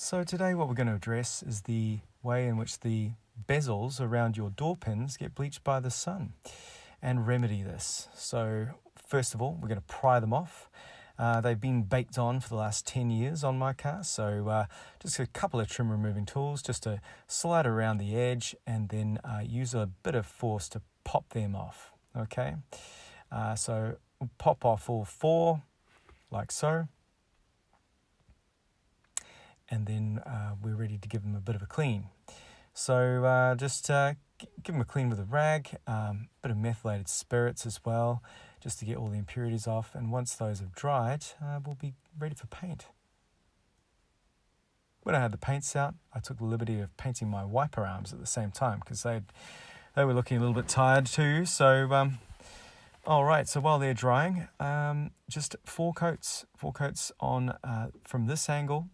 So today what we're going to address is the way in which the bezels around your door pins get bleached by the sun and remedy this. So first of all, we're going to pry them off. They've been baked on for the last 10 years on my car, so just a couple of trim removing tools just to slide around the edge and then use a bit of force to pop them off. Okay, so we'll pop off all four like so. And then we're ready to give them a bit of a clean. So just give them a clean with a rag, bit of methylated spirits as well, just to get all the impurities off. And once those have dried, we'll be ready for paint. When I had the paints out, I took the liberty of painting my wiper arms at the same time because they were looking a little bit tired too. So all right, so while they're drying, just four coats on from this angle.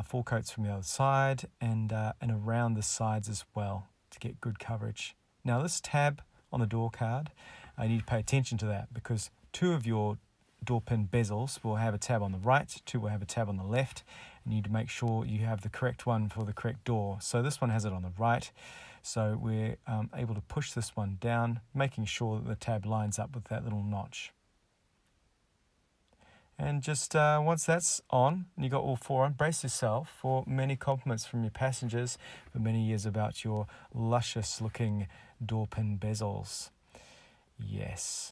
4 coats from the other side and around the sides as well to get good coverage. Now this tab on the door card, I need to pay attention to that because 2 of your door pin bezels will have a tab on the right, 2 will have a tab on the left, and you need to make sure you have the correct one for the correct door. So this one has it on the right, so we're able to push this one down, making sure that the tab lines up with that little notch. And just once that's on, and you got all 4 on, brace yourself for many compliments from your passengers for many years about your luscious looking door pin bezels. Yes.